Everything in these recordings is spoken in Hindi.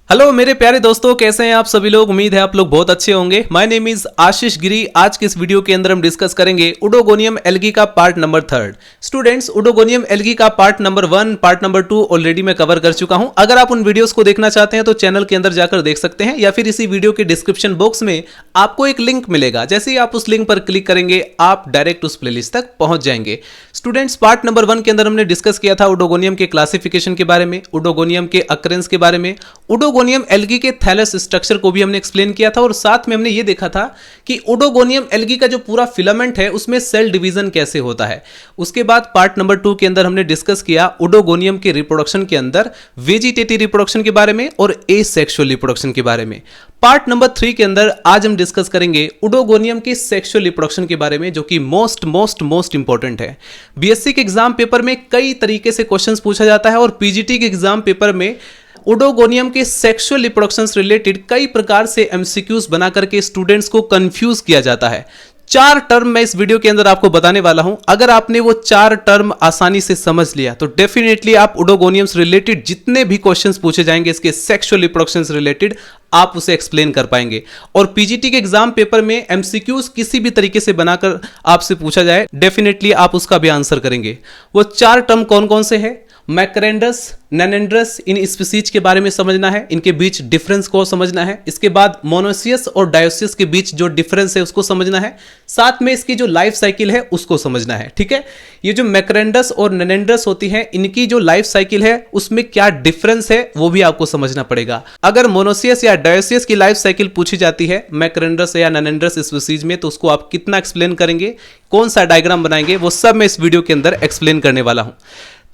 हेलो मेरे प्यारे दोस्तों, कैसे हैं आप सभी लोग। उम्मीद है आप लोग बहुत अच्छे होंगे। My name is Ashish Giri. आज के इस वीडियो के अंदर हम डिस्कस करेंगे उडोगोनियम एल्गी का part number 3। Students, oedogonium algae का part number 1, part number 2 already मैं कवर कर चुका हूं। अगर आप उन वीडियोस को देखना चाहते हैं तो चैनल के अंदर जाकर देख सकते हैं, या फिर इसी वीडियो के डिस्क्रिप्शन बॉक्स में आपको एक लिंक मिलेगा। जैसे ही आप उस लिंक पर क्लिक करेंगे आप डायरेक्ट उस प्लेलिस्ट तक पहुंच जाएंगे। स्टूडेंट्स, पार्ट नंबर 1 के अंदर हमने डिस्कस किया था उडोगोनियम के क्लासिफिकेशन के बारे में, उडोगोनियम के अकरेंस के बारे में, उडोगोनियम एल्गी के थैलस स्ट्रक्चर को भी हमने एक्सप्लेन किया था, और साथ में हमने ये देखा था कि उडोगोनियम एल्गी का जो पूरा फिलामेंट है उसमें सेल डिवीजन कैसे होता है। उसके बाद पार्ट नंबर 2 के अंदर हमने डिस्कस किया उडोगोनियम के रिप्रोडक्शन के अंदर वेजिटेटिव रिप्रोडक्शन के बारे में और एसेक्सुअल रिप्रोडक्शन के बारे में। पार्ट नंबर 3 के अंदर आज हम डिस्कस करेंगे उडोगोनियम के सेक्सुअल रिप्रोडक्शन के बारे में, जो कि मोस्ट इंपॉर्टेंट है। बीएससी के एग्जाम पेपर में कई तरीके से क्वेश्चंस पूछा जाता है, और पीजीटी के एग्जाम पेपर में उडोगोनियम के सेक्सुअल रिप्रोडक्शन से रिलेटेड कई प्रकार से एमसीक्यूज बना करके स्टूडेंट्स को कंफ्यूज किया जाता है। 4 टर्म मैं इस वीडियो के अंदर आपको बताने वाला हूं। अगर आपने वो 4 टर्म आसानी से समझ लिया तो डेफिनेटली आप उडोगोनियम से रिलेटेड जितने भी क्वेश्चंस पूछे जाएंगे इसके सेक्सुअल रिप्रोडक्शन से रिलेटेड, आप उसे एक्सप्लेन कर पाएंगे। और पीजीटी के एग्जाम पेपर में एमसीक्यूज किसी भी तरीके से बनाकर आपसे पूछा जाए, डेफिनेटली आप उसका भी आंसर करेंगे। वो 4 टर्म कौन कौन से हैं? मैकरेंडस, नैनेंड्रस, इन स्पीसीज के बारे में समझना है, इनके बीच डिफरेंस को समझना है। इसके बाद मोनोसियस और डायोसियस के बीच जो डिफरेंस है उसको समझना है, साथ में इसकी जो लाइफ साइकिल है उसको समझना है। ठीक है, ये जो मैकरेंडस और नैनेंड्रस होती हैं, इनकी जो लाइफ साइकिल है उसमें क्या डिफरेंस है वो भी आपको समझना पड़ेगा। अगर मोनोसियस या डायोसियस की लाइफ साइकिल पूछी जाती है मैकरेंडस या नैनेंड्रस स्पीसीज में, तो उसको आप कितना एक्सप्लेन करेंगे, कौन सा डायग्राम बनाएंगे, वो सब मैं इस वीडियो के अंदर एक्सप्लेन करने वाला हूं।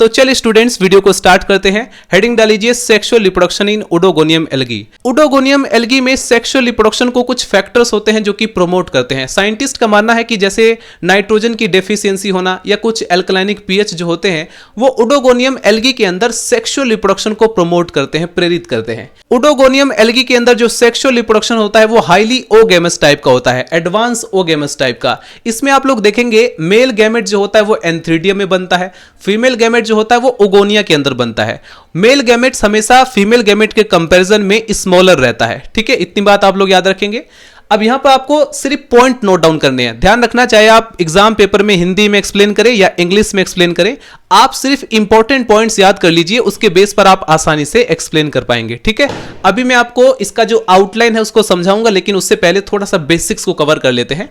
तो चलिए स्टूडेंट्स, वीडियो को स्टार्ट करते हैं। हेडिंग डालीजिए sexual reproduction in oedogonium algae. Oedogonium algae में सेक्सुअल रिप्रोडक्शन को कुछ फैक्टर्स होते हैं जो कि प्रोमोट करते हैं। साइंटिस्ट का मानना है कि जैसे नाइट्रोजन की डेफिशिएंसी होना या कुछ एल्कलाइनिक पीएच जो होते हैं, वो उडोगोनियम एल्गी के अंदर सेक्सुअल रिप्रोडक्शन को प्रोमोट करते हैं, प्रेरित करते हैं। उडोगोनियम एल्गी के अंदर जो सेक्सुअल रिप्रोडक्शन होता है वो हाईली ओगेमस टाइप का होता है, एडवांस ओगेमस टाइप का। इसमें आप लोग देखेंगे मेल गैमेट जो होता है वो एंथ्रीडियम में बनता है, फीमेल गैमेट जो होता है वो ओगोनिया के अंदर बनता है। मेल गैमेट्स हमेशा फीमेल गैमेट के कंपैरिजन में स्मॉलर रहता है। ठीक है, इतनी बात आप लोग याद रखेंगे। अब यहां पर आपको सिर्फ पॉइंट नोट डाउन करने हैं। ध्यान रखना, चाहे आप एग्जाम पेपर में हिंदी में एक्सप्लेन करें या इंग्लिश में एक्सप्लेन करें, आप सिर्फ इंपॉर्टेंट पॉइंट्स याद कर लीजिए, उसके बेस पर आप आसानी से एक्सप्लेन कर पाएंगे। ठीक है, अभी मैं आपको इसका जो आउटलाइन है उसको समझाऊंगा, लेकिन उससे पहले थोड़ा सा बेसिक्स को कवर कर लेते हैं।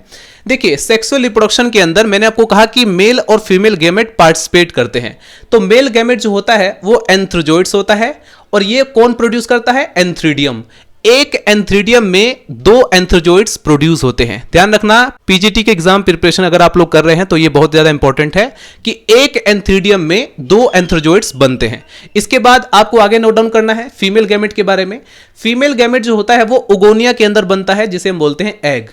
देखिए, सेक्सुअल रिप्रोडक्शन के अंदर मैंने आपको कहा कि मेल और फीमेल गैमेट पार्टिसिपेट करते हैं। तो मेल गैमेट जो होता है वो एंथ्रोजोइड्स होता है, और ये कौन प्रोड्यूस करता है? एंथ्रीडियम। एक एंथ्रीडियम में 2 एंथ्रोजोइड्स प्रोड्यूस होते हैं। ध्यान रखना, पीजीटी के एग्जाम प्रिपरेशन अगर आप लोग कर रहे हैं तो ये बहुत ज्यादा इंपॉर्टेंट है कि एक एंथ्रीडियम में 2 एंथ्रोजोइड्स बनते हैं। इसके बाद आपको आगे नोट डाउन करना है फीमेल गैमेट के बारे में। फीमेल गैमेट जो होता है वो ओगोनिया के अंदर बनता है, जिसे हम बोलते हैं एग।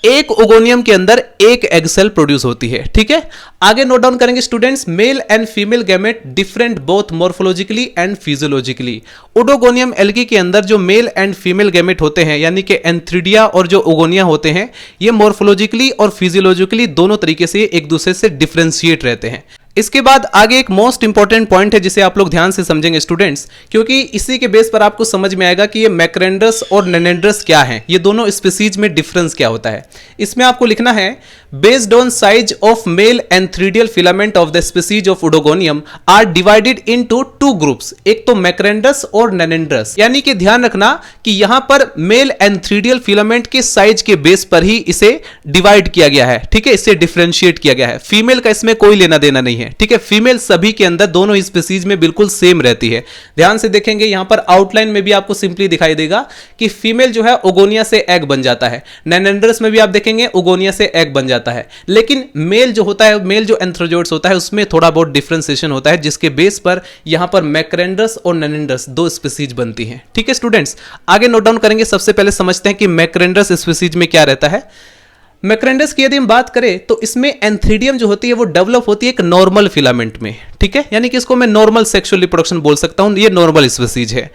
एक ओगोनियम के अंदर एक एग सेल प्रोड्यूस होती है। ठीक है, आगे नोट डाउन करेंगे students, male and female gamete different both morphologically and physiologically. Oedogonium algae के अंदर जो मेल एंड फीमेल गैमेट होते हैं, यानी कि एंथ्रीडिया और जो ओगोनिया होते हैं, ये मॉर्फोलॉजिकली और फिजियोलॉजिकली दोनों तरीके से एक दूसरे से डिफरेंशिएट रहते हैं। इसके बाद आगे एक मोस्ट इंपॉर्टेंट पॉइंट है जिसे आप लोग ध्यान से समझेंगे स्टूडेंट्स, क्योंकि इसी के बेस पर आपको समझ में आएगा कि ये मैकरेंडस और नैनेंड्रस क्या है, ये दोनों स्पीसीज में डिफरेंस क्या होता है। इसमें आपको लिखना है, based on size of male antheridial filament of the species of oedogonium are divided into 2 groups. एक तो मैकरेंडस और नैनेंड्रस, यानी कि ध्यान रखना कि यहां पर मेल एंथ्रीडियल फिलामेंट के साइज के बेस पर ही इसे डिवाइड किया गया है। ठीक है, इसे डिफरेंशिएट किया गया है। फीमेल का इसमें कोई लेना देना नहीं है। ठीक है, फीमेल सभी के अंदर दोनों स्पीसीज में बिल्कुल सेम रहती है। ध्यान से देखेंगे, यहां पर आउटलाइन में भी आपको सिंपली दिखाई देगा कि फीमेल जो है ओगोनिया से एग बन जाता है, नैनेंड्रस में भी आप देखेंगे ओगोनिया से एग बन जाता है, लेकिन मेल जो होता है, मेल जो एंथ्रोजोइड्स होता है, उसमें थोड़ा बहुत डिफरेंशिएशन होता है, जिसके बेस पर यहां पर मैकरेंडस और नैनेंड्रस 2 स्पीसीज बनती हैं। ठीक है स्टूडेंट्स, आगे नोट डाउन करेंगे। सबसे पहले समझते हैं कि मैकरेंडस स्पीसीज में क्या रहता है। मैकरेंडस की यदि हम बात करें तो इसमें एंथ्रीडियम जो होती है वो डेवलप होती है एक नॉर्मल फिलामेंट में। ठीक है, यानी कि इसको मैं नॉर्मल सेक्सुअल रिप्रोडक्शन बोल सकता हूं, ये नॉर्मल स्पीसीज है।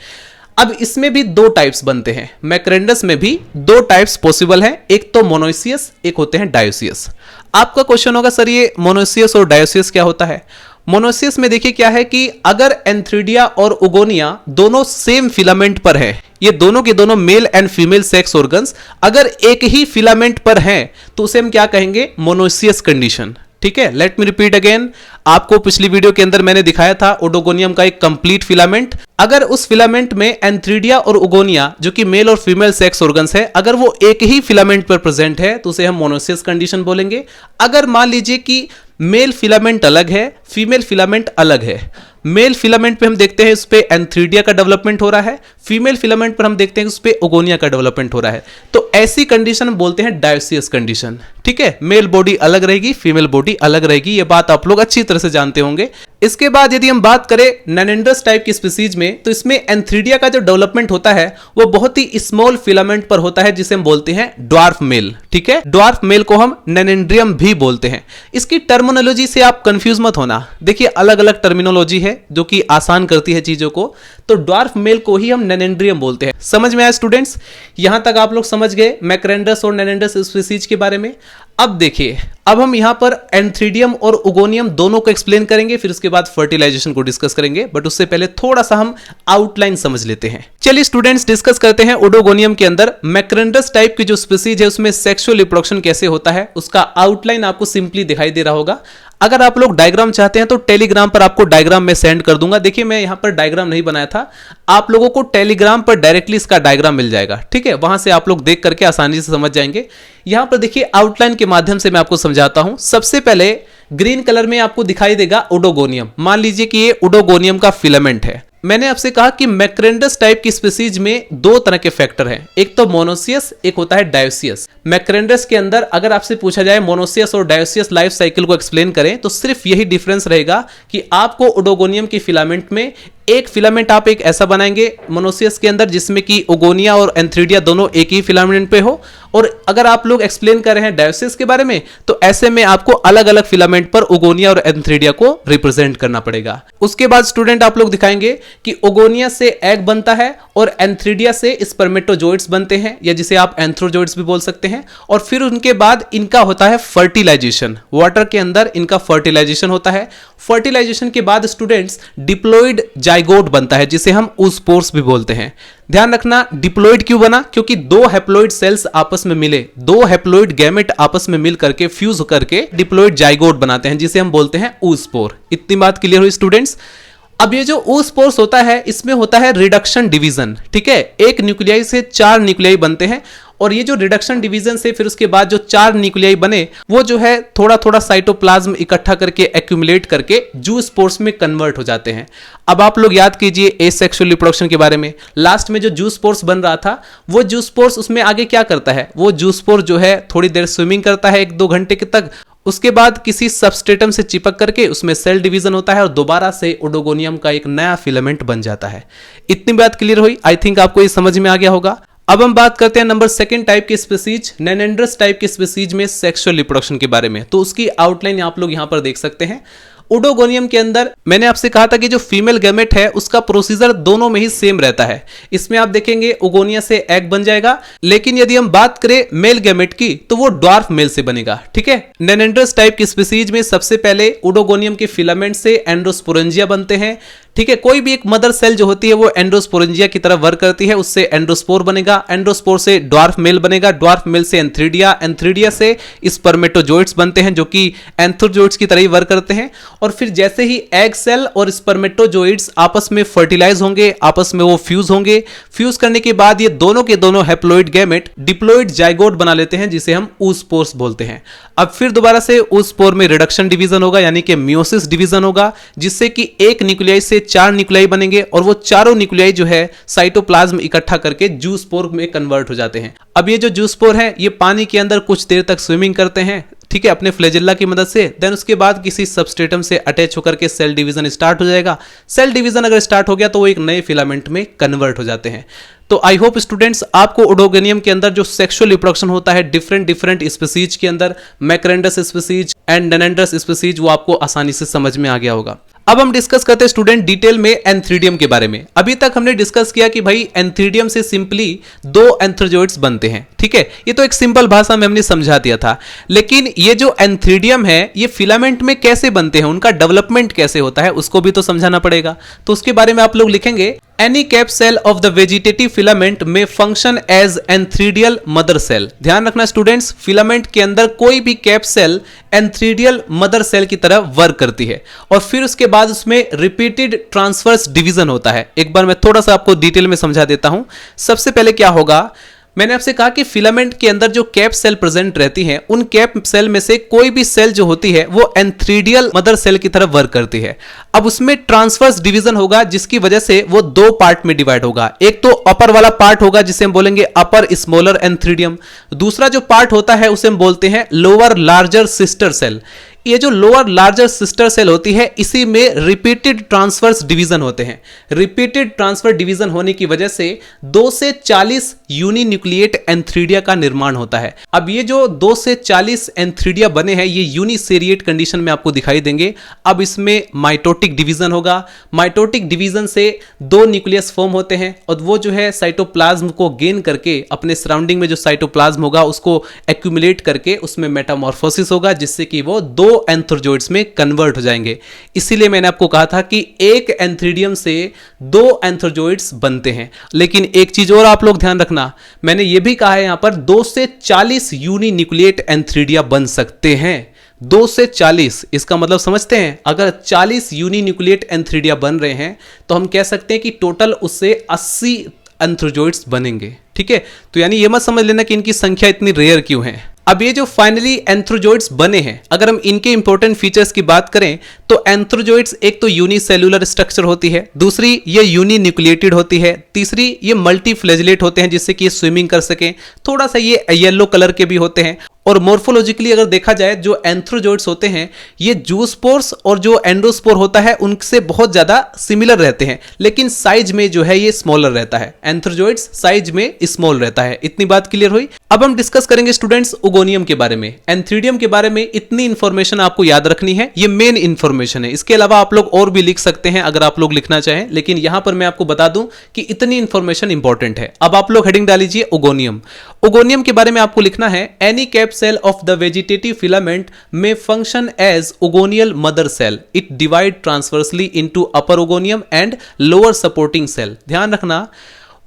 अब इसमें भी 2 टाइप्स बनते हैं, मैकरेंडस में भी 2 टाइप्स पॉसिबल हैं, एक तो मोनोसियस, एक होते हैं डायोसियस। आपका क्वेश्चन होगा सर ये मोनोसियस और डायोसियस क्या होता है? मोनोसियस में देखिए क्या है कि अगर एंथ्रीडिया और ओगोनिया दोनों सेम फिलामेंट पर है, ये दोनों के दोनों male and female sex organs अगर एक ही फिलामेंट पर हैं तो उसे हम क्या कहेंगे, मोनोसियस कंडीशन। ठीक है, लेट मी रिपीट अगेन। आपको पिछली वीडियो के अंदर मैंने दिखाया था ओडोगोनियम का एक कंप्लीट फिलामेंट। अगर उस फिलामेंट में एंथ्रीडिया और ओगोनिया जो कि मेल और फीमेल सेक्स ऑर्गन्स है, अगर वो एक ही फिलामेंट पर प्रेजेंट है तो उसे हम मोनोसियस कंडीशन बोलेंगे। अगर मान लीजिए कि मेल फिलामेंट अलग है, फीमेल फिलामेंट अलग है, मेल फिलामेंट पे हम देखते हैं उस पे एंथ्रीडिया का डेवलपमेंट हो रहा है, फीमेल फिलामेंट पर हम देखते हैं उस पे ओगोनिया का डेवलपमेंट हो रहा है, तो ऐसी कंडीशन हम बोलते हैं डायोसियस कंडीशन। ठीक है, मेल बॉडी अलग रहेगी, फीमेल बॉडी अलग रहेगी, ये बात आप लोग अच्छी तरह से जानते होंगे। इसके बाद यदि हम बात करें नैनेंड्रस टाइप की स्पीसीज में, तो इसमें एंथ्रीडिया का जो डेवलपमेंट होता है वो बहुत ही स्मॉल फिलामेंट पर होता है जिसे हम बोलते हैं ड्वार्फ मेल। ठीक है, ड्वार्फ मेल को हम नैनेंड्रियम भी बोलते हैं। इसकी टर्मिनोलॉजी से आप कंफ्यूज मत होना, देखिए अलग अलग टर्मिनोलॉजी है जो कि आसान करती है चीजों को। तो ड्वार्फ मेल को ही हम नैनेंड्रियम बोलते हैं। समझ में आया स्टूडेंट्स? यहां तक आप लोग समझ गए मैक्रेंड्रस और नैनेंड्रस स्पीसीज के बारे में। अब देखिए, अब हम यहां पर एंथ्रीडियम और ओगोनियम दोनों को एक्सप्लेन करेंगे, फिर उसके बाद फर्टिलाइजेशन को डिस्कस करेंगे, बट उससे पहले थोड़ा सा हम आउटलाइन समझ लेते हैं। चलिए स्टूडेंट्स, डिस्कस करते हैं ओडोगोनियम के अंदर मैक्रेंड्रस टाइप की जो स्पीसीज है उसमें सेक्सुअल रिप्रोडक्शन कैसे होता है, उसका आउटलाइन आपको सिंपली दिखाई दे रहा होगा। अगर आप लोग डायग्राम चाहते हैं तो टेलीग्राम पर आपको डायग्राम में सेंड कर दूंगा। देखिए मैं यहां पर डायग्राम नहीं बनाया था, आप लोगों को टेलीग्राम पर डायरेक्टली इसका डायग्राम मिल जाएगा। ठीक है, वहां से आप लोग देख करके आसानी से समझ जाएंगे। यहां पर देखिए आउटलाइन के माध्यम से मैं आपको समझाता हूं। सबसे पहले ग्रीन कलर में आपको दिखाई देगा ओडोगोनियम। मान लीजिए कि ये ओडोगोनियम का फिलामेंट है। मैंने आपसे कहा कि मैक्रेंड्रस टाइप की स्पीसीज में दो तरह के फैक्टर हैं, एक तो मोनोसियस, एक होता है डायोसियस। मैक्रेंड्रस के अंदर अगर आपसे पूछा जाए मोनोसियस और डायोसियस लाइफ साइकिल को एक्सप्लेन करें तो सिर्फ यही डिफरेंस रहेगा कि आपको ओडोगोनियम की फिलामेंट में एक फिलामेंट आप एक ऐसा बनाएंगे मोनोसियस के अंदर जिसमें कि ओगोनिया और एंथ्रीडिया दोनों एक ही फिलामेंट पे हो, और अगर आप लोग एक्सप्लेन कर रहे हैं डायोसियस के बारे में तो ऐसे में आपको अलग अलग फिलामेंट पर ओगोनिया और एंथ्रीडिया को रिप्रेजेंट करना पड़ेगा। उसके बाद स्टूडेंट आप लोग दिखाएंगे कि ओगोनिया से एग बनता है और एंथ्रीडिया से स्पर्मेटोजोइड्स बनते हैं, या जिसे आप एंथ्रोजोइड्स भी बोल सकते हैं, और फिर उनके बाद इनका होता है फर्टिलाइजेशन। वाटर के अंदर इनका फर्टिलाइजेशन होता है। फर्टिलाइजेशन के बाद स्टूडेंट्स डिप्लॉइड जाइगोट बनता है जिसे हम oospores भी बोलते हैं। ध्यान रखना डिप्लॉइड क्यों बना, क्योंकि दो हैप्लॉइड सेल्स आपस में मिले, दो हैप्लॉइड गैमेट आपस में मिल करके फ्यूज करके डिप्लॉइड जाइगोट बनाते हैं जिसे हम बोलते हैं oospore। इतनी बात क्लियर हुई स्टूडेंट्स? अब ये जो oospores होता है इसमें होता है रिडक्शन डिवीजन। ठीक है, एक न्यूक्लियाई से 4 न्यूक्लियाई बनते हैं, और ये जो रिडक्शन डिवीजन से फिर उसके बाद जो 4 न्यूक्लियाई बने वो जो है थोड़ा थोड़ा साइटोप्लाज्म इकट्ठा करके एक्यूमुलेट करके जूस्पोर्स में कन्वर्ट हो जाते हैं। अब आप लोग याद कीजिए एसेक्सुअल रिप्रोडक्शन के बारे में, लास्ट में जो जूस्पोर्स बन रहा था वो जूस्पोर्स उसमें आगे क्या करता है, वो जूस्पोर जो है थोड़ी देर स्विमिंग करता है 1-2 घंटे के तक, उसके बाद किसी सबस्ट्रेटम से चिपक करके उसमें सेल डिवीजन होता है और दोबारा से ओडोगोनियम का एक नया फिलामेंट बन जाता है। इतनी बात क्लियर हुई? आई थिंक आपको ये समझ में आ गया होगा। अब हम बात करते हैं नंबर 2 टाइप की स्पीसीज, नैनेंड्रस टाइप की स्पीसीज में सेक्सुअल रिप्रोडक्शन के बारे में। तो उसकी आउटलाइन आप लोग यहां पर देख सकते हैं। ओडोगोनियम के अंदर मैंने आपसे कहा था कि जो फीमेल गैमेट है उसका प्रोसीजर दोनों में ही सेम रहता है। इसमें आप देखेंगे ओगोनिया से एग बन जाएगा, लेकिन यदि हम बात करें मेल गैमेट की तो वो ड्वार्फ मेल से बनेगा। ठीक है, नैनेंड्रस टाइप की स्पीसीज में सबसे पहले ओडोगोनियम के फिलामेंट से एंडोस्पोरेंजिया बनते हैं। ठीक है, कोई भी एक मदर सेल जो होती है वो एंडोस्पोरेंजिया की तरह वर्क करती है, उससे एंडोस्पोर बनेगा, एंडोस्पोर से ड्वार्फ मेल बनेगा, ड्वार्फ मेल से एंथ्रीडिया, एंथ्रीडिया से स्पर्मेटोजोइड्स बनते हैं जो कि एंथ्रोजोइड्स की तरह ही वर्क करते हैं। और फिर जैसे ही एग सेल और स्पर्मेटोजोइड्स आपस में फर्टिलाइज होंगे, आपस में वो फ्यूज होंगे, फ्यूज करने के बाद ये दोनों के दोनों हैप्लॉइड गैमेट डिप्लॉइड जाइगोट बना लेते हैं जिसे हम oospores बोलते हैं। अब फिर दोबारा से oospore में रिडक्शन डिवीजन होगा यानी कि मियोसिस डिवीजन होगा, जिससे कि एक न्यूक्लियाई से 4 न्यूक्लियाई बनेंगे और वो चारों न्यूक्लियाई जो है साइटोप्लाज्म इकट्ठा करके जूस्पोर में कन्वर्ट हो जाते हैं। अब ये जो जूस्पोर है ये पानी के अंदर कुछ देर तक स्विमिंग करते हैं, ठीक है, अपने फ्लैजेला की मदद से। देन उसके बाद किसी सबस्ट्रेटम से अटैच होकर के सेल डिवीजन स्टार्ट हो जाएगा। सेल डिवीजन अगर स्टार्ट हो गया तो वो एक नए फिलामेंट में कन्वर्ट हो जाते हैं। तो आई होप स्टूडेंट्स आपको ओडोगोनियम के अंदर जो सेक्सुअल रिप्रोडक्शन होता है डिफरेंट स्पीसीज के अंदर, मैक्रेंड्रस स्पीसीज एंड नैनेंड्रस स्पीसीज, वो आपको आसानी से समझ में आ गया होगा। अब हम डिस्कस करते हैं स्टूडेंट डिटेल में एंथ्रीडियम के बारे में। अभी तक हमने डिस्कस किया कि भाई एंथ्रीडियम से सिंपली 2 एंथ्रोजोइड्स बनते हैं, ठीक है, ये तो एक सिंपल भाषा में हमने समझा दिया था। लेकिन ये जो एंथ्रीडियम है ये फिलामेंट में कैसे बनते हैं, उनका डेवलपमेंट कैसे होता है, उसको भी तो समझाना पड़ेगा। तो उसके बारे में आप लोग लिखेंगे, any cap cell of the vegetative filament में function as antheridial mother cell. ध्यान रखना स्टूडेंट्स, फिलामेंट के अंदर कोई भी cap cell antheridial mother cell की तरह वर्क करती है और फिर उसके बाद उसमें रिपीटेड ट्रांसवर्स डिवीजन होता है। एक बार मैं थोड़ा सा आपको डिटेल में समझा देता हूं। सबसे पहले क्या होगा, मैंने आपसे कहा कि फिलामेंट के अंदर जो कैप सेल प्रेजेंट रहती हैं, उन कैप सेल में से कोई भी सेल जो होती है वो एंथ्रीडियल मदर सेल की तरफ वर्क करती है। अब उसमें ट्रांसवर्स डिवीजन होगा जिसकी वजह से वो 2 पार्ट में डिवाइड होगा। एक तो अपर वाला पार्ट होगा जिसे हम बोलेंगे अपर स्मॉलर एंथ्रीडियम, दूसरा जो पार्ट होता है उसे हम बोलते हैं लोअर लार्जर सिस्टर सेल। ये जो लोअर लार्जर सिस्टर सेल होती है इसी में रिपीटेड ट्रांसवर्स डिवीजन होते हैं। रिपीटेड ट्रांसफर डिवीजन होने की वजह से 2 से 40 यूनिन्यूक्लिएट एंथ्रीडिया का निर्माण होता है। अब ये जो 2 से 40 एंथ्रीडिया बने हैं ये यूनिसेरिएट कंडीशन में आपको दिखाई देंगे। अब इसमें माइटोटिक डिवीजन होगा। माइटोटिक डिवीजन से 2 न्यूक्लियस फॉर्म होते हैं और वो जो है साइटोप्लाज्म को गेन करके अपने सराउंडिंग में जो साइटोप्लाज्म होगा उसको एक्यूमुलेट करके उसमें मेटामॉर्फोसिस होगा जिससे कि वो 2 एंथ्रोजोइड्स में कन्वर्ट हो जाएंगे। इसीलिए मैंने आपको कहा था कि एक एंथ्रीडियम से 2 एंथ्रोजोइड्स बनते हैं। लेकिन एक चीज और आप लोग ध्यान रखना, मैंने यह भी कहा है यहां पर 2 से 40 यूनिन्यूक्लिएट एंथ्रीडिया बन सकते हैं। 2 से 40, इसका मतलब समझते हैं, अगर 40 यूनिन्यूक्लिएट एंथ्रीडिया बन रहे हैं तो हम कह सकते हैं कि टोटल उससे 80 एंथ्रोजोइड्स बनेंगे, ठीक है। तो यानी यह मत समझ लेना कि इनकी संख्या इतनी रेयर क्यों है। अब ये जो फाइनली एंथ्रोजोइड्स बने हैं, अगर हम इनके इंपॉर्टेंट फीचर्स की बात करें तो एंथ्रोजोइड्स एक तो यूनिसेल्युलर स्ट्रक्चर होती है, दूसरी ये यूनिन्यूक्लिएटेड होती है, तीसरी ये मल्टीफ्लैजिलेट होते हैं जिससे कि ये स्विमिंग कर सकें, थोड़ा सा ये येलो कलर के भी होते हैं। और मोर्फोलॉजिकली अगर देखा जाए जो एंथ्रोजोइड्स होते हैं ये जूस्पोर्स और जो एंडोस्पोर होता है उनसे बहुत ज्यादा सिमिलर रहते हैं, लेकिन साइज में जो है ये स्मॉलर रहता है। एंथ्रोजोइड्स साइज में स्मॉल रहता है। इतनी बात क्लियर हुई। अब हम डिस्कस करेंगे स्टूडेंट्स ओगोनियम के बारे में। एंथ्रीडियम के बारे में इतनी इंफॉर्मेशन आपको याद रखनी है, ये मेन इंफॉर्मेशन है। इसके अलावा आप लोग और भी लिख सकते हैं अगर आप लोग लिखना चाहें, लेकिन यहां पर मैं आपको बता दूं कि इतनी इंफॉर्मेशन इंपॉर्टेंट है। अब आप लोग हेडिंग डालीजिए ओगोनियम। ओगोनियम के बारे में आपको लिखना है, any cap cell of the vegetative filament may function as ogonial mother cell. It divide transversely into upper ogonium and lower supporting cell. ध्यान रखना,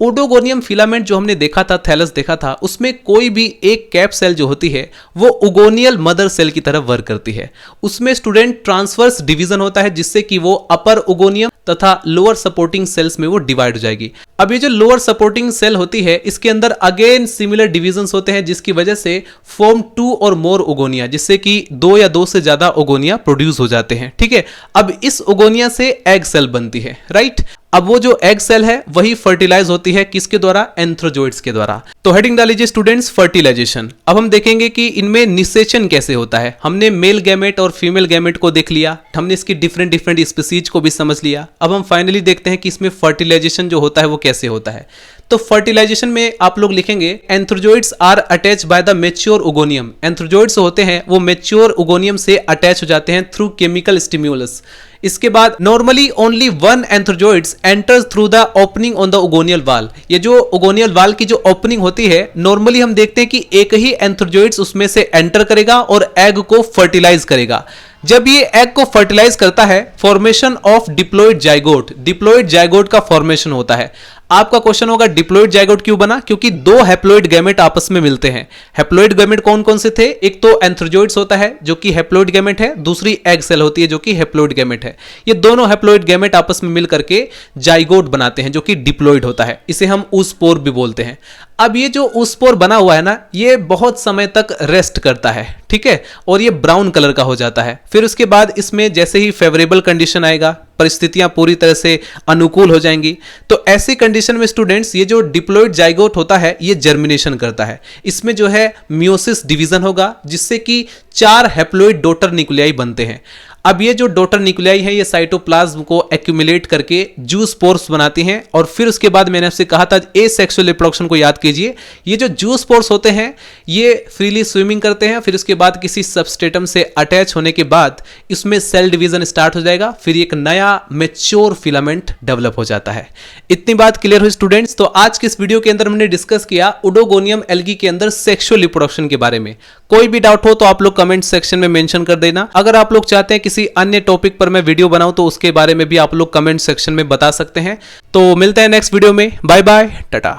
ओडोगोनियम फिलामेंट जो हमने देखा था, थैलस देखा था, उसमें कोई भी एक कैप सेल जो होती है वो ओगोनियल मदर सेल की तरह वर्क करती है। उसमें स्टूडेंट ट्रांसवर्स डिवीजन होता है जिससे कि वो अपर ओगोनियम तथा लोअर सपोर्टिंग सेल्स में वो डिवाइड हो जाएगी। अब ये जो लोअर सपोर्टिंग सेल होती है इसके अंदर अगेन सिमिलर डिविजन्स होते हैं जिसकी वजह से फॉर्म 2 और मोर ओगोनिया, जिससे कि 2 या 2 से ज्यादा ओगोनिया प्रोड्यूस हो जाते हैं, ठीक है। अब इस ओगोनिया से एग सेल बनती है, राइट। अब वो जो एग सेल है वही फर्टिलाइज होती है किसके द्वारा? एंथ्रोजोइड्स के द्वारा। तो हेडिंग डाल लीजिए स्टूडेंट्स फर्टिलाइजेशन। अब हम देखेंगे कि इनमें निषेचन कैसे होता है। हमने मेल गैमेट और फीमेल गैमेट को देख लिया, हमने इसकी डिफरेंट डिफरेंट स्पीसीज को भी समझ लिया। अब हम फाइनली देखते हैं कि इसमें फर्टिलाइजेशन जो होता है वो कैसे होता है। तो फर्टिलाइजेशन में आप लोग लिखेंगे, antherozoids are attach by the mature oogonium. Antherozoids होते हैं वो मैच्योर ओगोनियम से अटैच हो जाते हैं थ्रू केमिकल स्टिम्युलस। इसके बाद normally only one antherozoids enters through the opening on the oogonial wall. ये जो ओगोनियल वाल की जो ओपनिंग होती है नॉर्मली हम देखते हैं कि एक ही एंथ्रोजोइड्स उसमें से एंटर करेगा और एग को फर्टिलाइज करेगा। जब ये एग को फर्टिलाइज करता है, formation of diploid zygote, diploid zygote का फॉर्मेशन होता है। आपका क्वेश्चन होगा डिप्लॉइड जाइगोट क्यों बना? क्योंकि 2 हैप्लॉइड गैमेट आपस में मिलते हैं। हैप्लॉइड गैमेट कौन कौन से थे? एक तो एंथ्रोजोइड्स होता है जो कि हैप्लॉइड गैमेट है, दूसरी एग सेल होती है जो कि हैप्लॉइड गैमेट है। ये दोनों हैप्लॉइड गैमेट आपस में मिल करके जाइगोट बनाते हैं जो कि डिप्लॉइड होता है। इसे हम ऊस्पोर भी बोलते हैं। अब ये जो ऊस्पोर बना हुआ है ना, ये बहुत समय तक रेस्ट करता है, ठीक है, और ये ब्राउन कलर का हो जाता है। फिर उसके बाद इसमें जैसे ही फेवरेबल कंडीशन आएगा, परिस्थितियां पूरी तरह से अनुकूल हो जाएंगी, तो ऐसी कंडीशन में स्टूडेंट्स ये जो डिप्लॉइड जाइगोट होता है ये जर्मिनेशन करता है। इसमें जो है मियोसिस डिवीजन होगा जिससे कि 4 हैप्लॉइड डॉटर न्यूक्लियाई बनते हैं। अब ये जो डॉटर न्यूक्लियाई है ये साइटोप्लाज्म को एक्यूमुलेट करके जूस पोर्स बनाती हैं और फिर उसके बाद मैंने आपसे कहा था एसेक्सुअल रिप्रोडक्शन को याद कीजिए। ये जो जूस पोर्स होते हैं ये फ्रीली स्विमिंग करते हैं, फिर उसके बाद किसी सबस्ट्रेटम से अटैच होने के बाद इसमें सेल डिवीजन स्टार्ट हो जाएगा, फिर एक नया मैच्योर फिलामेंट डेवलप हो जाता है। इतनी बात क्लियर हुई स्टूडेंट्स। तो आज के इस वीडियो के अंदर हमने डिस्कस किया ओडोगोनियम एल्गी के अंदर सेक्सुअल रिप्रोडक्शन के बारे में। कोई भी डाउट हो तो आप लोग कमेंट सेक्शन में मेंशन कर देना। अगर आप लोग चाहते हैं किसी अन्य टॉपिक पर मैं वीडियो बनाऊं तो उसके बारे में भी आप लोग कमेंट सेक्शन में बता सकते हैं। तो मिलते हैं नेक्स्ट वीडियो में। Bye bye, Tata.